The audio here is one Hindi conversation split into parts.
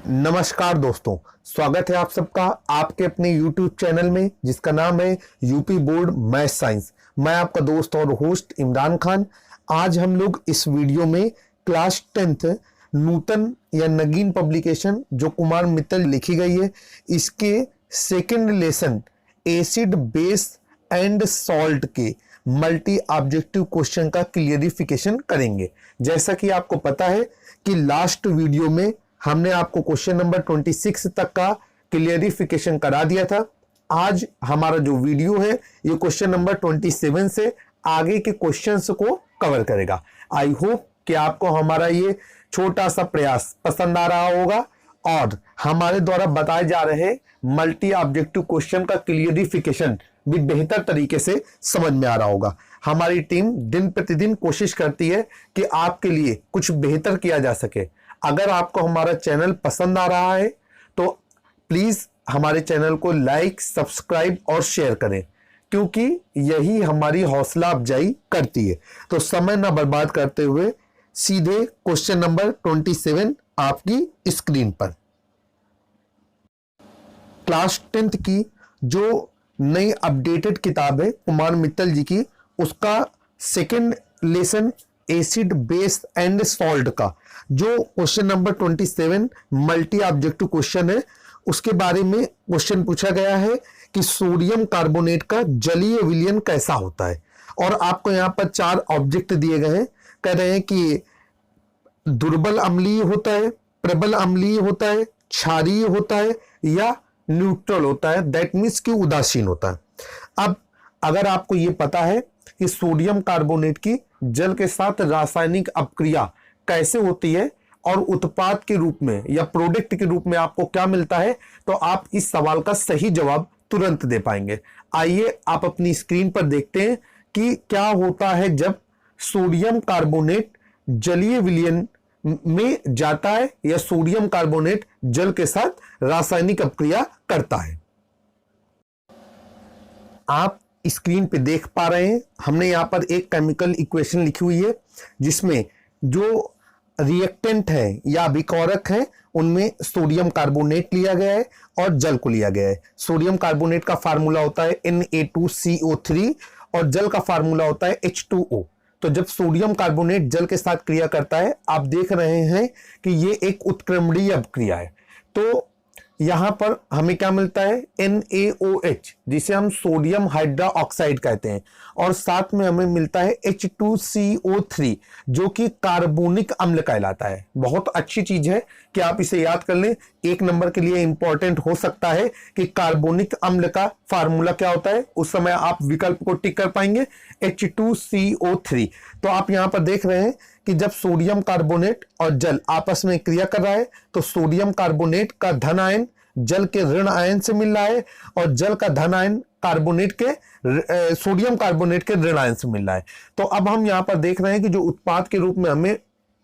नमस्कार दोस्तों, स्वागत है आप सबका आपके अपने YouTube चैनल में जिसका नाम है यूपी बोर्ड मैथ साइंस। मैं आपका दोस्त और होस्ट इमरान खान। आज हम लोग इस वीडियो में क्लास 10th नूतन या नगीन पब्लिकेशन जो कुमार मित्तल लिखी गई है, इसके second lesson acid base and salt के मल्टी ऑब्जेक्टिव क्वेश्चन का क्लियरिफिकेशन करेंगे। जैसा कि आपको पता है कि लास्ट वीडियो में हमने आपको क्वेश्चन नंबर 26 तक का क्लियरिफिकेशन करा दिया था। आज हमारा जो वीडियो है ये क्वेश्चन नंबर 27 से आगे के क्वेश्चंस को कवर करेगा। आई होप कि आपको हमारा ये छोटा सा प्रयास पसंद आ रहा होगा और हमारे द्वारा बताए जा रहे मल्टी ऑब्जेक्टिव क्वेश्चन का क्लियरिफिकेशन भी बेहतर तरीके से समझ में आ रहा होगा। हमारी टीम दिन प्रतिदिन कोशिश करती है कि आपके लिए कुछ बेहतर किया जा सके। अगर आपको हमारा चैनल पसंद आ रहा है तो प्लीज हमारे चैनल को लाइक, सब्सक्राइब और शेयर करें, क्योंकि यही हमारी हौसला अफजाई करती है। तो समय ना बर्बाद करते हुए सीधे क्वेश्चन नंबर 27 आपकी स्क्रीन पर। क्लास 10th की जो नई अपडेटेड किताब है कुमार मित्तल जी की, उसका second lesson acid base and salt का जो question number 27 multi objective question है, उसके बारे में क्वेश्चन पूछा गया है कि सोडियम कार्बोनेट का जलीय विलयन कैसा होता है। और आपको यहां पर 4 ऑब्जेक्ट दिए गए हैं। कह रहे हैं कि दुर्बल अम्लीय होता है, प्रबल अम्लीय होता है, क्षारीय होता है या न्यूट्रल होता है, दैट मीन्स कि उदासीन होता है। अब अगर आपको यह पता है कि सोडियम कार्बोनेट की जल के साथ रासायनिक अपक्रिया कैसे होती है और उत्पाद के रूप में या प्रोडक्ट के रूप में आपको क्या मिलता है, तो आप इस सवाल का सही जवाब तुरंत दे पाएंगे। आइए आप अपनी स्क्रीन पर देखते हैं कि क्या होता है जब सोडियम कार्बोनेट जलीय विलयन में जाता है या सोडियम कार्बोनेट जल के साथ रासायनिक अपक्रिया करता है। आप स्क्रीन पे देख पा रहे हैं, हमने यहां पर एक केमिकल इक्वेशन लिखी हुई है जिसमें जो रिएक्टेंट है या अभिकारक है उनमें सोडियम कार्बोनेट लिया गया है और जल को लिया गया है। सोडियम कार्बोनेट का फार्मूला होता है Na2CO3 और जल का फार्मूला होता है H2O। तो जब सोडियम कार्बोनेट जल के साथ क्रिया करता है, आप देख रहे हैं कि ये एक उत्क्रमणीय अपक्रिया है। तो यहां पर हमें क्या मिलता है, NaOH जिसे हम सोडियम हाइड्रा ऑक्साइड कहते हैं, और साथ में हमें मिलता है H2CO3 जो कि कार्बोनिक अम्ल कहलाता है। बहुत अच्छी चीज है कि आप इसे याद कर लें। 1 नंबर के लिए इंपॉर्टेंट हो सकता है कि कार्बोनिक अम्ल का फार्मूला क्या होता है, उस समय आप विकल्प को टिक कर पाएंगे H2CO3। तो आप यहां पर देख रहे हैं कि जब सोडियम कार्बोनेट और जल आपस में क्रिया कर रहा है तो सोडियम कार्बोनेट का धन आयन जल के ऋण आयन से मिल रहा है और जल का धन आयन कार्बोनेट के सोडियम कार्बोनेट के ऋण आयन से मिल रहा है। तो अब हम यहां पर देख रहे हैं कि जो उत्पाद के रूप में हमें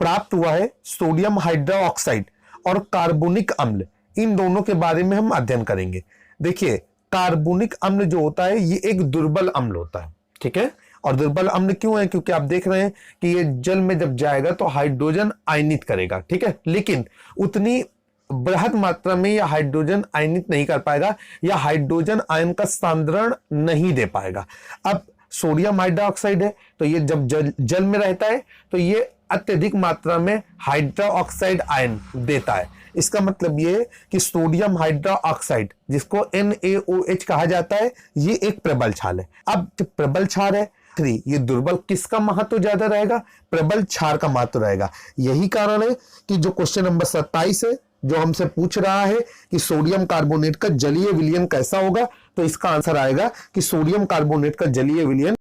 प्राप्त हुआ है सोडियम हाइड्रा ऑक्साइड और कार्बोनिक अम्ल, इन दोनों के बारे में हम अध्ययन करेंगे। देखिए, कार्बोनिक अम्ल जो होता है ये एक दुर्बल अम्ल होता है, ठीक है। और दुर्बल अम्ल क्यों है, क्योंकि आप देख रहे हैं कि ये जल में जब जाएगा तो हाइड्रोजन आयनित करेगा, ठीक है, लेकिन उतनी बृहद मात्रा में यह हाइड्रोजन आयनित नहीं कर पाएगा या हाइड्रोजन आयन का सांद्रण नहीं दे पाएगा। अब सोडियम हाइड्रोक्साइड है तो ये जब जल में रहता है तो ये अत्यधिक मात्रा में हाइड्रो ऑक्साइड आयन देता है। इसका मतलब ये है कि सोडियम हाइड्रो ऑक्साइड जिसको NaOH कहा जाता है, ये एक प्रबल क्षार है। अब जब प्रबल क्षार है, ये दुर्बल किसका महत्व ज्यादा रहेगा, प्रबल क्षार का महत्व रहेगा। यही कारण है कि जो क्वेश्चन नंबर 27 है जो हमसे पूछ रहा है कि सोडियम कार्बोनेट का जलीय विलयन कैसा होगा, तो इसका आंसर आएगा कि सोडियम कार्बोनेट का जलीय विलयन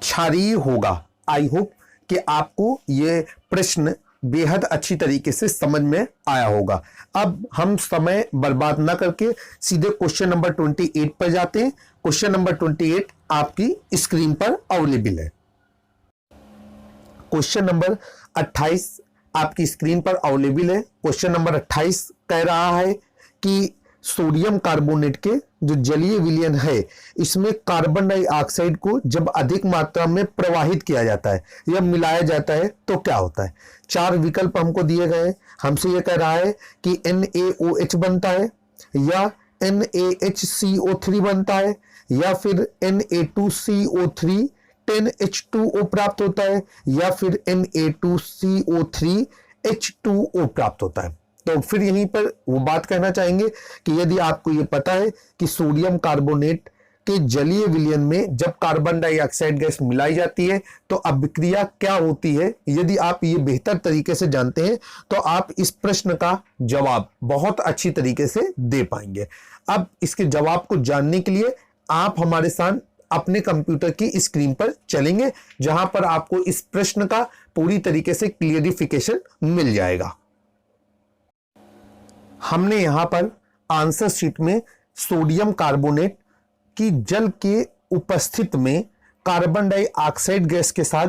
क्षारीय होगा। आई होप कि आपको यह प्रश्न बेहद अच्छी तरीके से समझ में आया होगा। अब हम समय बर्बाद ना करके सीधे क्वेश्चन नंबर 28 पर जाते हैं। क्वेश्चन नंबर 28 आपकी स्क्रीन पर अवेलेबल है। क्वेश्चन नंबर 28 आपकी स्क्रीन पर अवेलेबल है। क्वेश्चन नंबर 28 कह रहा है कि सोडियम कार्बोनेट के जो जलीय विलयन है इसमें कार्बन डाइऑक्साइड को जब अधिक मात्रा में प्रवाहित किया जाता है या मिलाया जाता है तो क्या होता है। 4 विकल्प हमको दिए गए हैं। हमसे ये कह रहा है कि NaOH बनता है या NaHCO3 बनता है या फिर Na2CO3 10H2O प्राप्त होता है या फिर Na2CO3 H2O प्राप्त होता है। तो फिर यहीं पर वो बात कहना चाहेंगे कि यदि आपको ये पता है कि सोडियम कार्बोनेट के जलीय विलयन में जब कार्बन डाइऑक्साइड गैस मिलाई जाती है तो अभिक्रिया क्या होती है, यदि आप ये बेहतर तरीके से जानते हैं तो आप इस प्रश्न का जवाब बहुत अच्छी तरीके से दे पाएंगे। अब इसके जवाब को जानने के लिए आप हमारे साथ अपने कंप्यूटर की स्क्रीन पर चलेंगे, जहां पर आपको इस प्रश्न का पूरी तरीके से क्लियरिफिकेशन मिल जाएगा। हमने यहां पर आंसर शीट में सोडियम कार्बोनेट की जल के उपस्थित में कार्बन डाइऑक्साइड गैस के साथ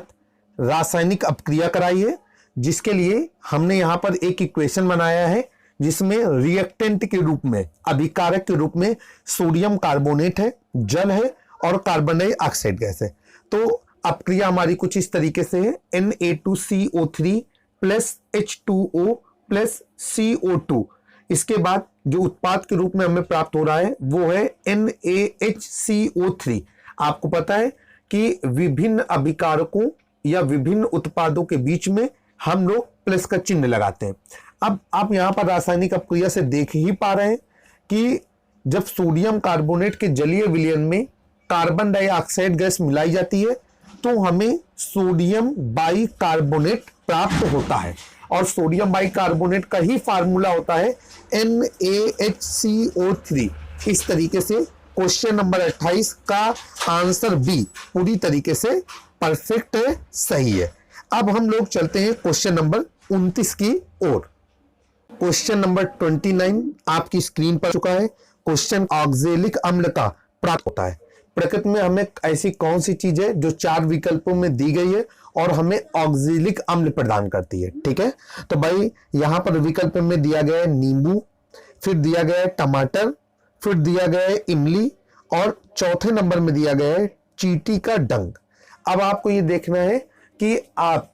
रासायनिक अपक्रिया कराई है, जिसके लिए हमने यहां पर एक इक्वेशन बनाया है जिसमें रिएक्टेंट के रूप में, अभिकारक के रूप में सोडियम कार्बोनेट है, जल है और कार्बन डाइऑक्साइड गैस है। तो अपक्रिया हमारी कुछ इस तरीके से है, Na2CO3 plus H2O plus CO2। इसके बाद जो उत्पाद के रूप में हमें प्राप्त हो रहा है वो है NaHCO3। आपको पता है कि विभिन्न अभिकारकों या विभिन्न उत्पादों के बीच में हम लोग प्लस का चिन्ह लगाते हैं। अब आप यहां पर रासायनिक अपक्रिया से देख ही पा रहे हैं कि जब सोडियम कार्बोनेट के जलीय विलयन में कार्बन डाइऑक्साइड गैस मिलाई जाती है तो हमें सोडियम बाइकार्बोनेट प्राप्त होता है और सोडियम बाइकार्बोनेट का ही फार्मूला होता है NaHCO3। इस तरीके से क्वेश्चन नंबर 28 का आंसर बी पूरी तरीके से परफेक्ट है, सही है। अब हम लोग चलते हैं क्वेश्चन नंबर 29 की ओर। क्वेश्चन नंबर 29 आपकी स्क्रीन पर चुका है। क्वेश्चन ऑक्जेलिक अम्ल का प्राप्त होता है। प्रकृति में हमें ऐसी कौन सी चीज है जो 4 विकल्पों में दी गई है और हमें ऑक्जेलिक अम्ल प्रदान करती है, ठीक है। तो भाई यहां पर विकल्प में दिया गया है नींबू, फिर दिया गया है टमाटर, फिर दिया गया है इमली और चौथे नंबर में दिया गया है चींटी का डंक। अब आपको ये देखना है कि आप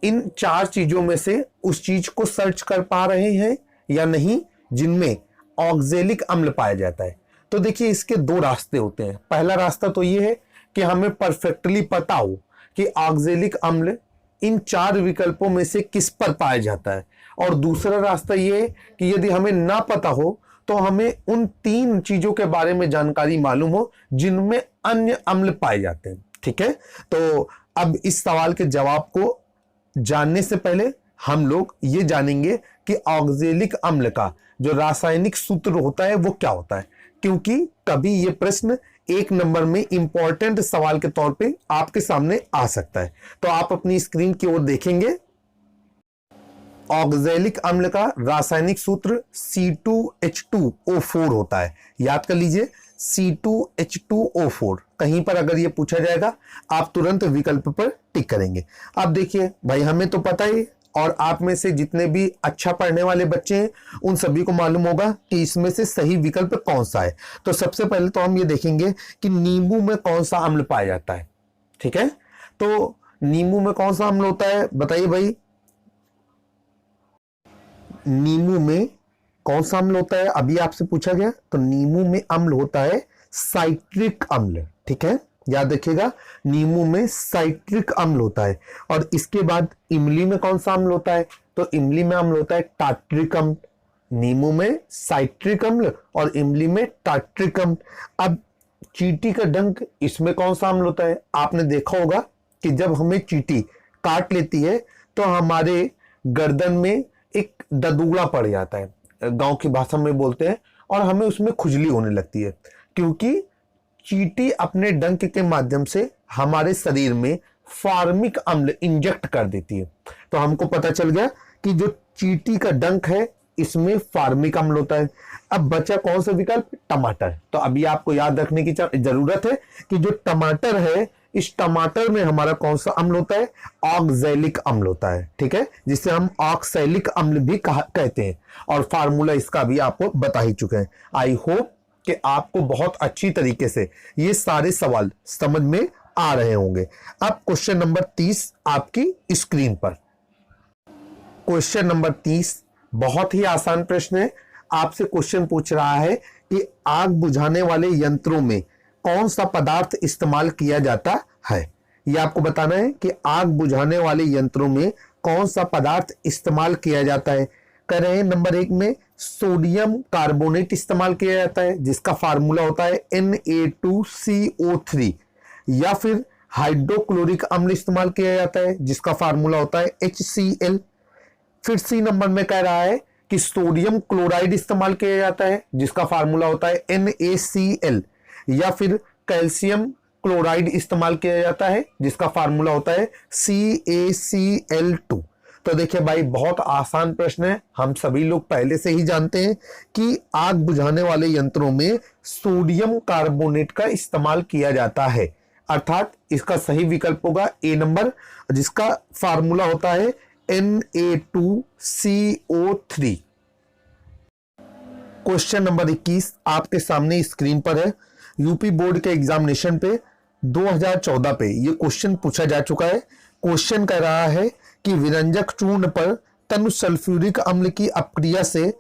इन 4 चीजों में से उस चीज को सर्च कर पा रहे हैं या नहीं जिनमें ऑक्जेलिक अम्ल पाया जाता है। तो देखिए इसके 2 रास्ते होते हैं। पहला रास्ता तो ये है कि हमें परफेक्टली पता हो कि ऑक्जेलिक अम्ल इन 4 विकल्पों में से किस पर पाया जाता है, और दूसरा रास्ता ये है कि यदि हमें ना पता हो तो हमें उन 3 चीजों के बारे में जानकारी मालूम हो जिनमें अन्य अम्ल पाए जाते हैं, ठीक है। तो अब इस सवाल के जवाब को जानने से पहले हम लोग ये जानेंगे कि ऑक्जेलिक अम्ल का जो रासायनिक सूत्र होता है वो क्या होता है, क्योंकि कभी ये प्रश्न 1 नंबर में इंपॉर्टेंट सवाल के तौर पे आपके सामने आ सकता है। तो आप अपनी स्क्रीन की ओर देखेंगे। ऑक्जेलिक अम्ल का रासायनिक सूत्र C2H2O4 होता है। याद कर लीजिए C2H2O4। कहीं पर अगर ये पूछा जाएगा आप तुरंत विकल्प पर टिक करेंगे। अब देखिए भाई हमें तो पता ही, और आप में से जितने भी अच्छा पढ़ने वाले बच्चे हैं उन सभी को मालूम होगा कि इसमें से सही विकल्प कौन सा है। तो सबसे पहले तो हम ये देखेंगे कि नींबू में कौन सा अम्ल पाया जाता है, ठीक है। तो नींबू में कौन सा अम्ल होता है बताइए भाई। नींबू में कौन सा अम्ल होता है, अभी आपसे पूछा गया। तो नींबू में अम्ल होता है साइट्रिक अम्ल, ठीक है। याद रखिएगा नींबू में साइट्रिक अम्ल होता है। और इसके बाद इमली में कौन सा अम्ल होता है, तो इमली में अम्ल होता है टार्ट्रिक अम्ल। नींबू में साइट्रिक अम्ल और इमली में टार्ट्रिक अम्ल। अब चींटी का डंक, इसमें कौन सा अम्ल होता है। आपने देखा होगा कि जब हमें चींटी काट लेती है तो हमारे गर्दन में एक ददुगड़ा पड़ जाता है, गांव की भाषा में बोलते हैं, और हमें उसमें खुजली होने लगती है, क्योंकि चींटी अपने डंक के माध्यम से हमारे शरीर में फार्मिक अम्ल इंजेक्ट कर देती है। तो हमको पता चल गया कि जो चींटी का डंक है इसमें फार्मिक अम्ल होता है। अब बचा कौन सा विकल्प, टमाटर। तो अभी आपको याद रखने की जरूरत है कि जो टमाटर है इस टमाटर में हमारा कौन सा अम्ल होता है? ऑक्सैलिक अम्ल होता है, ठीक है, जिसे हम ऑक्सैलिक अम्ल भी कहते हैं, और फार्मूला इसका भी आपको बता ही चुके हैं। आई होप कि आपको बहुत अच्छी तरीके से ये सारे सवाल समझ में आ रहे होंगे। अब क्वेश्चन नंबर 30 आपकी स्क्रीन पर। क्वेश्चन नंबर 30 बहुत ही आसान प्रश्न है। आपसे क्वेश्चन पूछ रहा है कि आग बुझाने वाले यंत्रों में कौन सा पदार्थ इस्तेमाल किया जाता है। यह आपको बताना है कि आग बुझाने वाले यंत्रों में कौन सा पदार्थ इस्तेमाल किया जाता है। कह रहे हैं नंबर 1 में सोडियम कार्बोनेट इस्तेमाल किया जाता है, जिसका फार्मूला होता है Na2CO3, या फिर हाइड्रोक्लोरिक अम्ल इस्तेमाल किया जाता है, जिसका फार्मूला होता है HCl। फिर सी नंबर में कह रहा है कि सोडियम क्लोराइड इस्तेमाल किया जाता है, जिसका फार्मूला होता है NaCl, या फिर कैल्शियम क्लोराइड इस्तेमाल किया जाता है, जिसका फार्मूला होता है CaCl2। तो देखिए भाई, बहुत आसान प्रश्न है। हम सभी लोग पहले से ही जानते हैं कि आग बुझाने वाले यंत्रों में सोडियम कार्बोनेट का इस्तेमाल किया जाता है, अर्थात इसका सही विकल्प होगा ए नंबर, जिसका फार्मूला होता है Na2CO3। क्वेश्चन नंबर 21 आपके सामने स्क्रीन पर है। यूपी बोर्ड के एग्जामिनेशन पे 2014 पे ये क्वेश्चन पूछा जा चुका है। क्वेश्चन कह रहा है कि विरंजक चूर्ण पर तनु सल्फ्यूरिक अम्ल की अपक्रिया से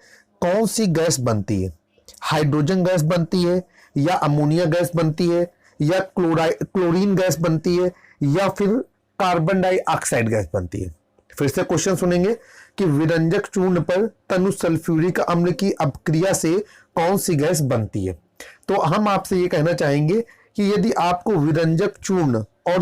कौन सी गैस बनती है? हाइड्रोजन गैस बनती है, या अमोनिया गैस बनती है, या क्लोरीन गैस बनती है, या फिर कार्बन डाइऑक्साइड गैस बनती है। फिर से क्वेश्चन सुनेंगे कि विरंजक चूर्ण पर तनु सल्फ्यूरिक अम्ल की अपक्रिया से कौन सी गैस बनती है। तो हम आपसे ये कहना चाहेंगे कि यदि आपको विरंजक चूर्ण और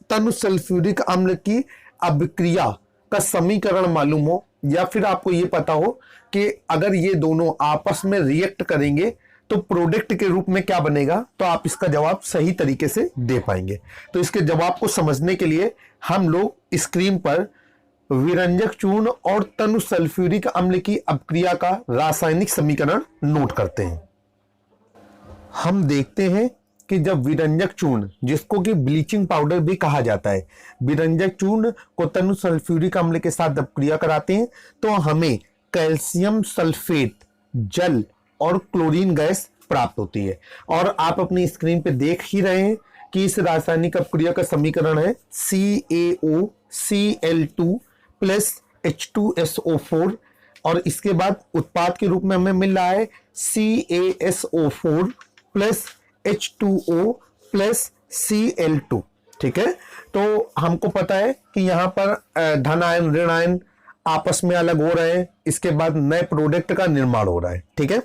तनु सल्फ्यूरिक अम्ल की अपक्रिया का समीकरण मालूम हो, या फिर आपको ये पता हो कि अगर ये दोनों आपस में रिएक्ट करेंगे तो प्रोडक्ट के रूप में क्या बनेगा, तो आप इसका जवाब सही तरीके से दे पाएंगे। तो इसके जवाब को समझने के लिए हम लोग स्क्रीन पर विरंजक चूर्ण और तनु सल्फ्यूरिक अम्ल की अपक्रिया का रासायनिक समीकरण नोट करते हैं। हम देखते हैं कि जब विरंजक चूर्ण, जिसको कि ब्लीचिंग पाउडर भी कहा जाता है, विरंजक चूर्ण को तनु सल्फ्यूरिक अम्ल के साथ अपक्रिया कराते हैं तो हमें कैल्शियम सल्फेट, जल और क्लोरीन गैस प्राप्त होती है। और आप अपनी स्क्रीन पे देख ही रहे हैं कि इस रासायनिक अपक्रिया का समीकरण है CaOCl2 प्लस H2SO4, और इसके बाद उत्पाद के रूप में हमें मिल रहा है CaSO4 plus H2O plus Cl2। ठीक है, तो हमको पता है कि यहाँ पर धन आयन ऋण आयन आपस में अलग हो रहे हैं, इसके बाद नए प्रोडक्ट का निर्माण हो रहा है। ठीक है,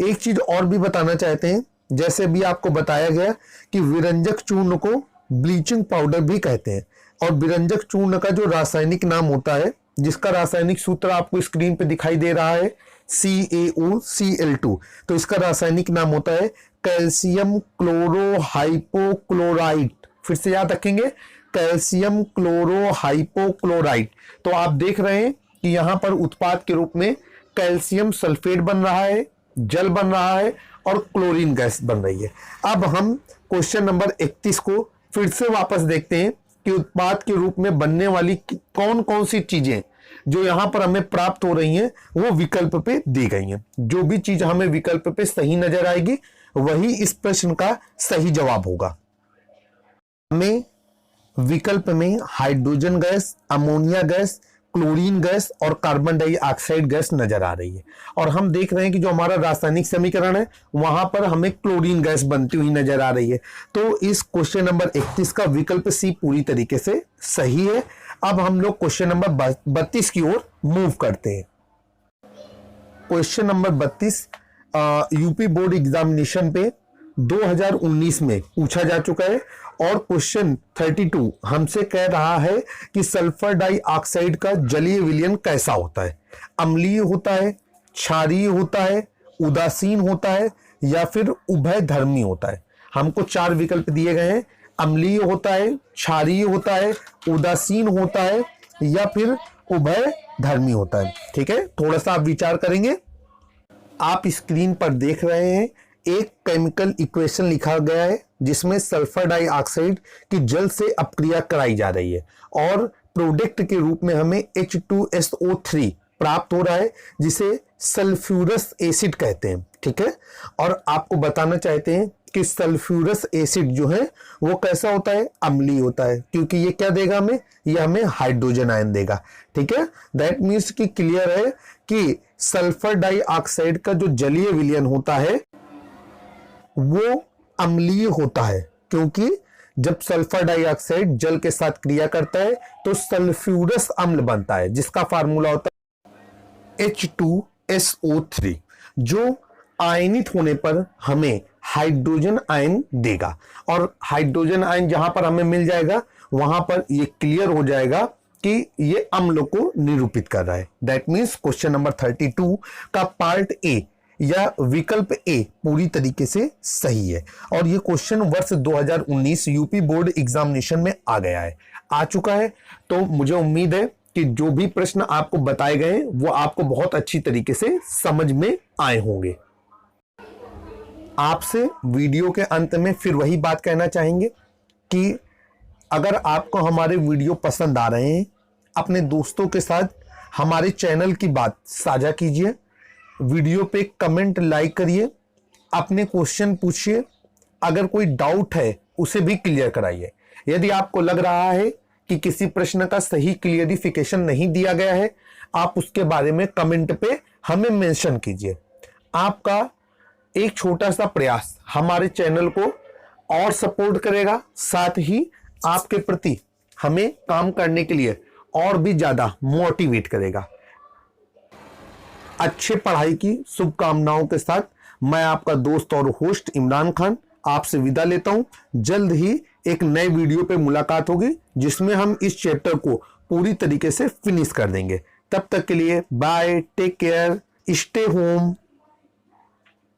एक चीज और भी बताना चाहते हैं, जैसे भी आपको बताया गया कि विरंजक चूर्ण को ब्लीचिंग पाउडर भी कहते हैं, और विरंजक चूर्ण का जो रासायनिक नाम होता है, जिसका रासायनिक सूत्र आपको स्क्रीन पे दिखाई दे रहा है CaOCl2, तो इसका रासायनिक नाम होता है कैल्शियम क्लोरोहाइपोक्लोराइट। फिर से याद रखेंगे, कैल्शियम क्लोरोहाइपोक्लोराइट। तो आप देख रहे हैं कि यहां पर उत्पाद के रूप में कैल्शियम सल्फेट बन रहा है, जल बन रहा है और क्लोरीन गैस बन रही है। अब हम क्वेश्चन नंबर 31 को फिर से वापस देखते हैं कि उत्पाद के रूप में बनने वाली कौन कौन सी चीजें जो यहां पर हमें प्राप्त हो रही हैं वो विकल्प पे दी गई हैं। जो भी चीज हमें विकल्प पे सही नजर आएगी वही इस प्रश्न का सही जवाब होगा। हमें विकल्प में hydrogen gas, ammonia gas, chlorine gas और कार्बन डाइऑक्साइड गैस नजर आ रही है, और हम देख रहे हैं कि जो हमारा रासायनिक समीकरण है वहां पर हमें क्लोरीन गैस बनती हुई नजर आ रही है। तो इस क्वेश्चन नंबर 31 का विकल्प सी पूरी तरीके से सही है। अब हम लोग क्वेश्चन नंबर 32 की ओर मूव करते हैं। Question number 32 UP board examination पे 2019 में पूछा जा चुका है, और क्वेश्चन 32 हमसे कह रहा है कि सल्फर डाइऑक्साइड का जलीय विलयन कैसा होता है। अम्लीय होता है, क्षारीय होता है, उदासीन होता है, या फिर उभयधर्मी होता है। हमको 4 विकल्प दिए गए हैं, अम्लीय होता है, क्षारीय होता है, उदासीन होता है, या फिर उभयधर्मी होता है। ठीक है, थोड़ा सा आप विचार करेंगे। आप स्क्रीन पर देख रहे हैं एक केमिकल इक्वेशन लिखा गया है जिसमें सल्फर डाइऑक्साइड की जल से अपक्रिया कराई जा रही है और प्रोडक्ट के रूप में हमें H2SO3 प्राप्त हो रहा है जिसे सल्फ्यूरस एसिड कहते हैं। ठीक है, और आपको बताना चाहते हैं कि सल्फ्यूरस एसिड जो है वो कैसा होता है, अम्लीय होता है, क्योंकि ये क्या देगा हमें, ये हमें हाइड्रोजन आयन देगा। ठीक है, दैट मीन्स कि क्लियर है कि सल्फर डाइऑक्साइड का जो जलीय विलयन होता है वो अम्लीय होता है, क्योंकि जब सल्फर डाइऑक्साइड जल के साथ क्रिया करता है तो सल्फ्यूरस अम्ल बनता है जिसका फार्मूला होता है H2SO3, जो आयनित होने पर हमें हाइड्रोजन आयन देगा। और हाइड्रोजन आयन जहां पर हमें मिल जाएगा वहां पर ये क्लियर हो जाएगा कि ये अम्ल को निरूपित कर रहा है। दैट मीन्स क्वेश्चन नंबर 32 का पार्ट ए या विकल्प ए पूरी तरीके से सही है। और ये क्वेश्चन वर्ष 2019 यूपी बोर्ड एग्जामिनेशन में आ गया है, आ चुका है। तो मुझे उम्मीद है कि जो भी प्रश्न आपको बताए गए वो आपको बहुत अच्छी तरीके से समझ में आए होंगे। आपसे वीडियो के अंत में फिर वही बात कहना चाहेंगे कि अगर आपको हमारे वीडियो पसंद आ रहे हैं, अपने दोस्तों के साथ हमारे चैनल की बात साझा कीजिए, वीडियो पे कमेंट लाइक करिए, अपने क्वेश्चन पूछिए, अगर कोई डाउट है उसे भी क्लियर कराइए। यदि आपको लग रहा है कि किसी प्रश्न का सही क्लियरिफिकेशन नहीं दिया गया है, आप उसके बारे में कमेंट पे हमें मेंशन कीजिए। आपका एक छोटा सा प्रयास हमारे चैनल को और सपोर्ट करेगा, साथ ही आपके प्रति हमें काम करने के लिए और भी ज्यादा मोटिवेट करेगा। अच्छे पढ़ाई की शुभकामनाओं के साथ मैं आपका दोस्त और होस्ट इमरान खान आपसे विदा लेता हूं। जल्द ही एक नए वीडियो पे मुलाकात होगी जिसमें हम इस चैप्टर को पूरी तरीके से फिनिश कर देंगे। तब तक के लिए bye, take care, stay home.